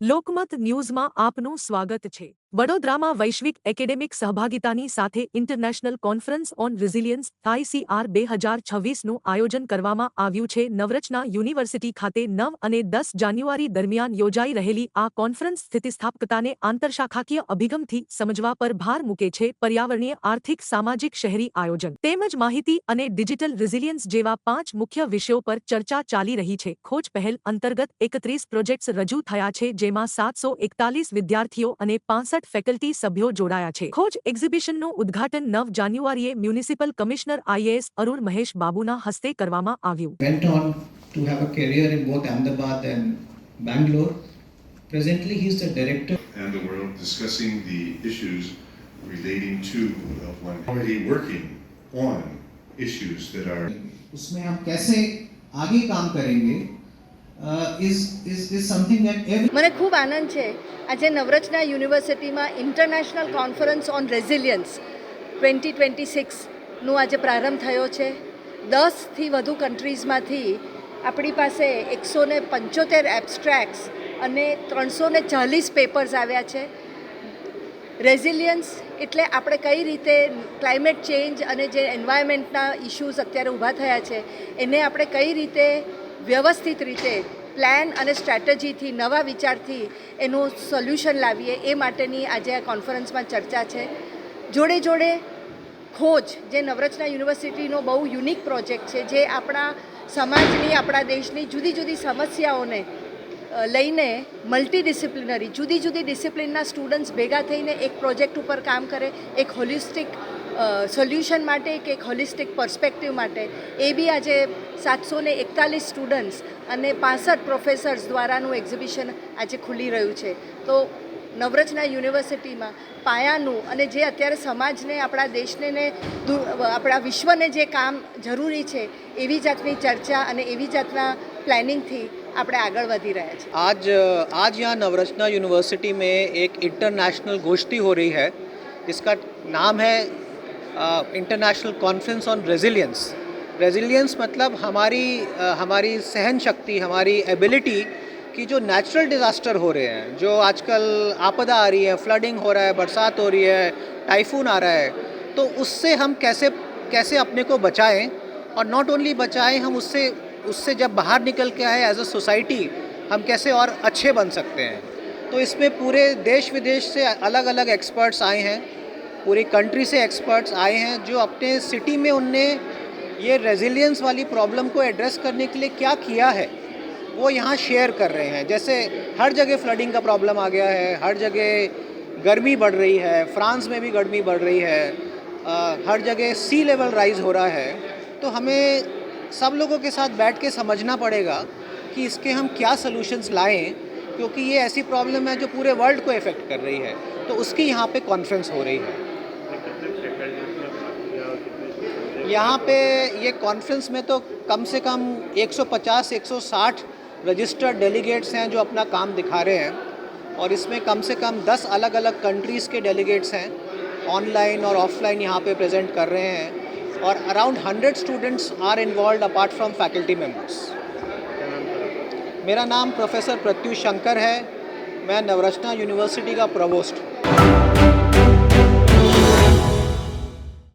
લોકમત ન્યૂઝમાં આપનું સ્વાગત છે। વડોદરામાં વૈશ્વિક એકેડેમિક સહભાગિતાની સાથે international conference on resilience ICR 2026નું આયોજન કરવામાં આવ્યું છે। નવરચના યુનિવર્સિટી ખાતે 9 અને 10 જાન્યુઆરી દરમિયાન યોજાઈ રહેલી આ કોન્ફરન્સ સ્થિતિસ્થાપકતાને આંતરશાખાકીય અભિગમથી સમજવા પર ભાર મૂકે છે। પર્યાવરણીય, આર્થિક, સામાજિક, શહેરી આયોજન તેમજ માહિતી અને ડિજિટલ રિઝિલિયન્સ જેવા 5 મુખ્ય વિષયો પર ચર્ચા ચાલી રહી છે। ખોજ પહેલ અંતર્ગત 31 પ્રોજેક્ટ્સ રજૂ થયા છે, જેમાં 741 વિદ્યાર્થીઓ અને 65 ફેકલ્ટી સભ્યો જોડાયા છે। ખોજ એક્ઝિબિશનનું ઉદ્ઘાટન 9 જાન્યુઆરીએ municipal commissioner IAS Arun Mahesh બાબુના હસ્તે કરવામાં આવ્યું। Went on to have a career in both Ahmedabad and Bangalore. Presently, he is the director. And the world discussing the issues relating to one already working on issues that are. उसमें हम कैसे आगे काम करेंगे is something that every. મને ખૂબ આનંદ છે આજે નવરચના યુનિવર્સિટીમાં ઇન્ટરનેશનલ કોન્ફરન્સ ઓન રેઝિલિયન્સ 2026નું આજે પ્રારંભ થયો છે। 10થી વધુ કન્ટ્રીઝમાંથી આપણી પાસે 175 એબ્સ્ટ્રેક્ટ્સ અને 340 પેપર્સ આવ્યા છે। રેઝિલિયન્સ એટલે આપણે કઈ રીતે ક્લાઇમેટ ચેન્જ અને જે એન્વાયરમેન્ટના ઇશ્યુઝ અત્યારે ઊભા થયા છે એને આપણે કઈ રીતે વ્યવસ્થિત રીતે પ્લાન અને સ્ટ્રેટેજીથી નવા વિચારથી એનું સોલ્યુશન લાવીએ એ માટેની આજે આ કોન્ફરન્સમાં ચર્ચા છે। જોડે જોડે ખોજ જે નવરચના યુનિવર્સિટીનો બહુ યુનિક પ્રોજેક્ટ છે, જે આપણા સમાજની, આપણા દેશની જુદી જુદી સમસ્યાઓને લઈને મલ્ટીડિસિપ્લિનરી જુદી જુદી ડિસિપ્લિનના સ્ટુડન્ટ્સ ભેગા થઈને એક પ્રોજેક્ટ ઉપર કામ કરે, એક હોલિસ્ટિક સોલ્યુશન માટે, એક હોલિસ્ટિક પર્સ્પેક્ટિવ માટે। એ બી આજે 741 સ્ટુડન્ટ્સ અને 65 પ્રોફેસર્સ દ્વારાનું એક્ઝિબિશન આજે ખુલી રહ્યું છે। તો નવરચના યુનિવર્સિટીમાં પાયાનું અને જે અત્યારે સમાજને, આપણા દેશને ને આપણા વિશ્વને જે કામ જરૂરી છે એવી જાતની ચર્ચા અને એવી જાતના પ્લાનિંગથી આપણે આગળ વધી રહ્યા છીએ। आज यहाँ नवरचना यूनिवर्सिटी में एक इंटरनेशनल गोष्ठी हो रही है जिसका नाम है international conference on resilience. Resilience मतलब हमारी सहन शक्ति, हमारी एबिलिटी कि जो नेचुरल डिज़ास्टर हो रहे हैं, जो आजकल आपदा आ रही है, फ्लडिंग हो रहा है, बरसात हो रही है, टाइफून आ रहा है, तो उससे हम कैसे अपने को बचाएं और नॉट ओनली बचाएं, हम उससे जब बाहर निकल के आए एज अ सोसाइटी हम कैसे और अच्छे बन सकते हैं। तो इसमें पूरे देश विदेश से अलग अलग एक्सपर्ट्स आए हैं, पूरी कंट्री से एक्सपर्ट्स आए हैं, जो अपने सिटी में उनने ये रेजिलियंस वाली प्रॉब्लम को एड्रेस करने के लिए क्या किया है वो यहाँ शेयर कर रहे हैं। जैसे हर जगह फ्लडिंग का प्रॉब्लम आ गया है, हर जगह गर्मी बढ़ रही है, फ्रांस में भी गर्मी बढ़ रही है, हर जगह सी लेवल राइज हो रहा है। तो हमें सब लोगों के साथ बैठ के समझना पड़ेगा कि इसके हम क्या सॉल्यूशंस लाएं, क्योंकि ये ऐसी प्रॉब्लम है जो पूरे वर्ल्ड को इफ़ेक्ट कर रही है। तो उसकी यहाँ पे कॉन्फ्रेंस हो रही है। यहाँ पे ये कॉन्फ्रेंस में तो कम से कम 150-160 रजिस्टर्ड डेलीगेट्स हैं जो अपना काम दिखा रहे हैं, और इसमें कम से कम 10 अलग अलग कंट्रीज़ के डेलीगेट्स हैं, ऑनलाइन और ऑफलाइन यहाँ पे प्रेजेंट कर रहे हैं, और around 100 students are involve apart from faculty members. मेरा नाम प्रोफेसर प्रत्युष शंकर है। मैं नवरचना यूनिवर्सिटी का प्रोवोस्ट